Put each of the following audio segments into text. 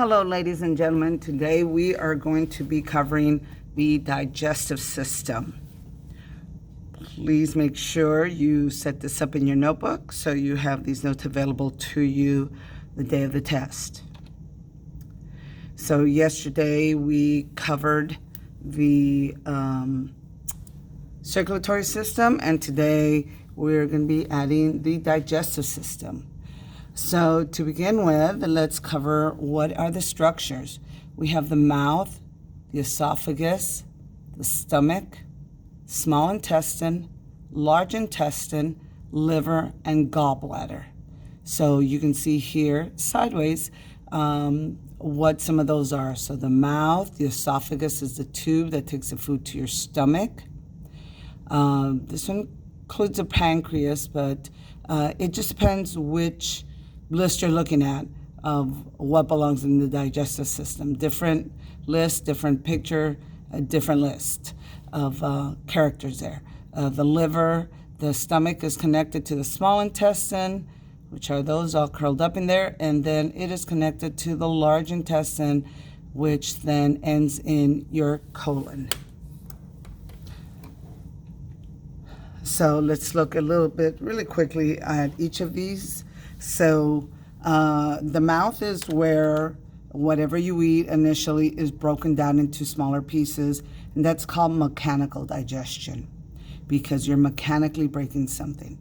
Hello, ladies and gentlemen. Today we are going to be covering the digestive system. Please make sure you set this up in your notebook so you have these notes available to you the day of the test. So yesterday we covered the circulatory system, and today we're going to be adding the digestive system. So to begin with, let's cover what are the structures. We have the mouth, the esophagus, the stomach, small intestine, large intestine, liver, and gallbladder. So you can see here sideways what some of those are. So the mouth, the esophagus is the tube that takes the food to your stomach. This one includes the pancreas, but it just depends which list you're looking at of what belongs in the digestive system. Different list, different picture, a different list of characters there. The liver, the stomach is connected to the small intestine, which are those all curled up in there, and then it is connected to the large intestine, which then ends in your colon. So let's look a little bit really quickly at each of these. So the mouth is where whatever you eat initially is broken down into smaller pieces, and that's called mechanical digestion because you're mechanically breaking something.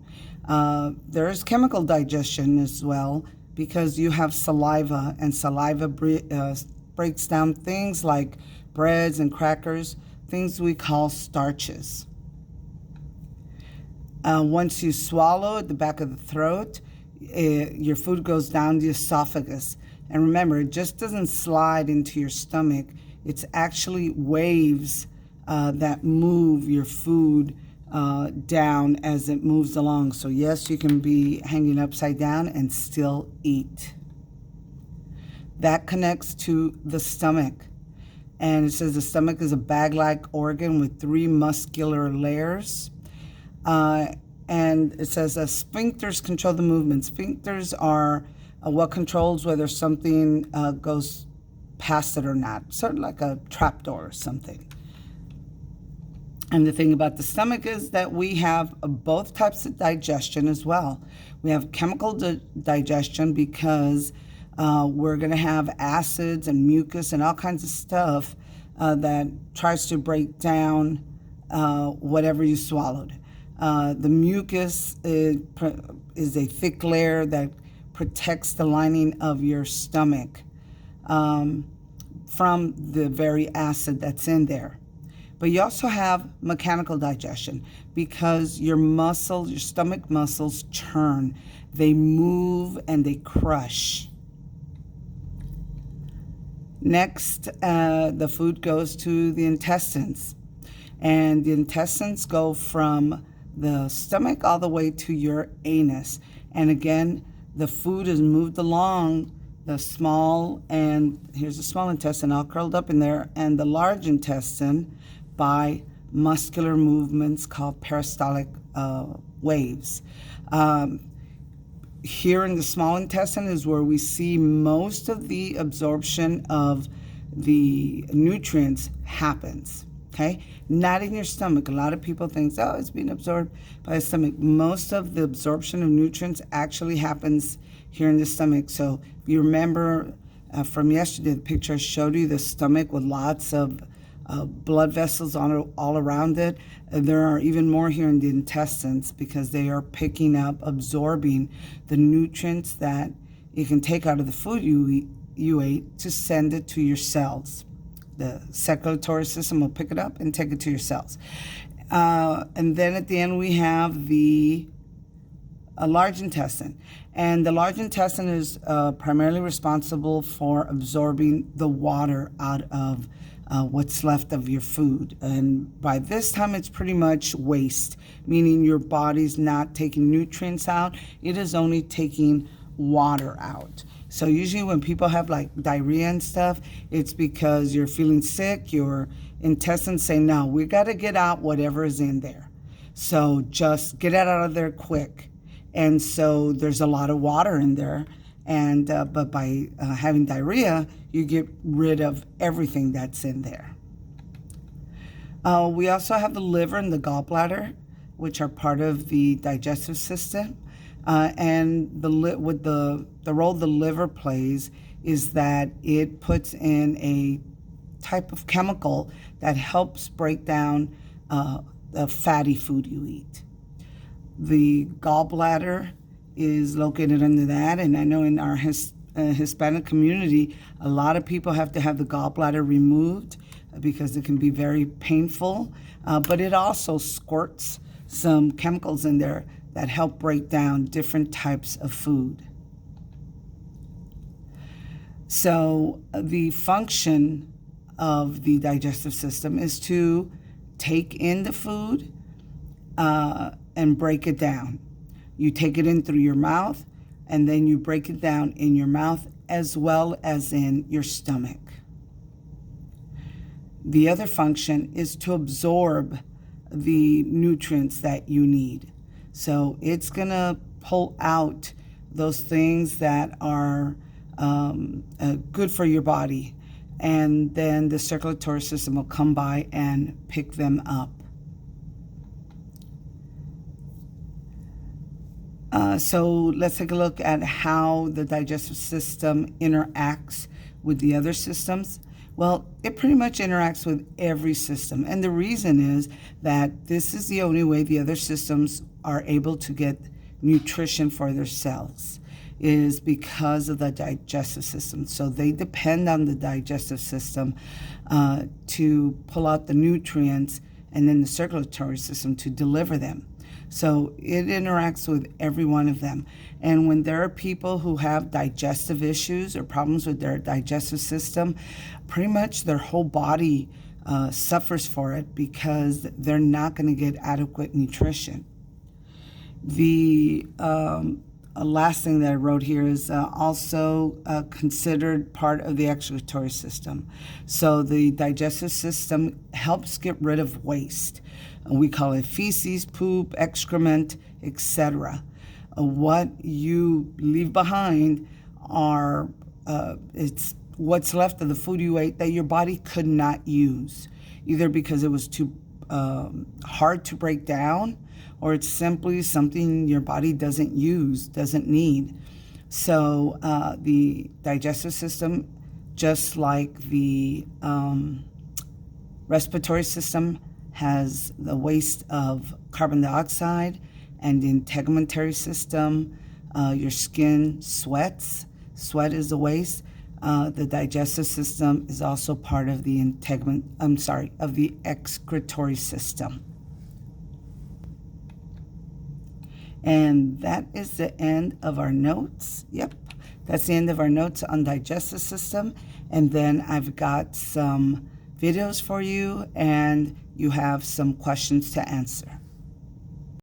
There is chemical digestion as well because you have saliva, and saliva breaks down things like breads and crackers, things we call starches. Once you swallow at the back of the throat, your food goes down the esophagus. And remember, it just doesn't slide into your stomach. It's actually waves that move your food down as it moves along. So yes, you can be hanging upside down and still eat. That connects to the stomach. And it says the stomach is a bag-like organ with 3 muscular layers. And it says sphincters control the movement. Sphincters are what controls whether something goes past it or not, sort of like a trapdoor or something. And the thing about the stomach is that we have both types of digestion as well. We have chemical digestion because we're going to have acids and mucus and all kinds of stuff that tries to break down whatever you swallowed. The mucus is a thick layer that protects the lining of your stomach from the very acid that's in there. But you also have mechanical digestion because your muscles, your stomach muscles churn. They move and they crush. Next, the food goes to the intestines. And the intestines go from the stomach all the way to your anus. And again, the food is moved along the small, and here's the small intestine all curled up in there, and the large intestine by muscular movements called peristaltic waves. Here in the small intestine is where we see most of the absorption of the nutrients happens. Okay, not in your stomach. A lot of people think, oh, it's being absorbed by the stomach. Most of the absorption of nutrients actually happens here in the stomach. So if you remember from yesterday, the picture I showed you, the stomach with lots of blood vessels all around it. There are even more here in the intestines because they are picking up, absorbing the nutrients that you can take out of the food you ate to send it to your cells. The circulatory system will pick it up and take it to your cells. And then at the end, we have the large intestine. And the large intestine is primarily responsible for absorbing the water out of what's left of your food. And by this time, it's pretty much waste, meaning your body's not taking nutrients out. It is only taking water out. So usually when people have like diarrhea and stuff, it's because you're feeling sick, your intestines say, no, we got to get out whatever is in there. So just get it out of there quick. And so there's a lot of water in there. And but by having diarrhea, you get rid of everything that's in there. We also have the liver and the gallbladder, which are part of the digestive system. And with the role the liver plays is that it puts in a type of chemical that helps break down the fatty food you eat. The gallbladder is located under that, and I know in our Hispanic community, a lot of people have to have the gallbladder removed because it can be very painful, but it also squirts some chemicals in there that help break down different types of food. So the function of the digestive system is to take in the food and break it down. You take it in through your mouth, and then you break it down in your mouth as well as in your stomach. The other function is to absorb the nutrients that you need. So it's going to pull out those things that are good for your body, and then the circulatory system will come by and pick them up. So let's take a look at how the digestive system interacts with the other systems. Well, it pretty much interacts with every system. And the reason is that this is the only way the other systems are able to get nutrition for their cells, is because of the digestive system. So they depend on the digestive system to pull out the nutrients, and then the circulatory system to deliver them. So it interacts with every one of them. And when there are people who have digestive issues or problems with their digestive system, pretty much their whole body suffers for it because they're not going to get adequate nutrition. The last thing that I wrote here is also considered part of the excretory system. So the digestive system helps get rid of waste. We call it feces, poop, excrement, etc. What you leave behind are it's what's left of the food you ate that your body could not use, either because it was too hard to break down, or it's simply something your body doesn't use, doesn't need. So the digestive system, just like the respiratory system, has the waste of carbon dioxide, and the integumentary system, your skin sweats. Sweat is the waste. The digestive system is also part of the of the excretory system. And that is the end of our notes. Yep, that's the end of our notes on digestive system. And then I've got some videos for you, and you have some questions to answer.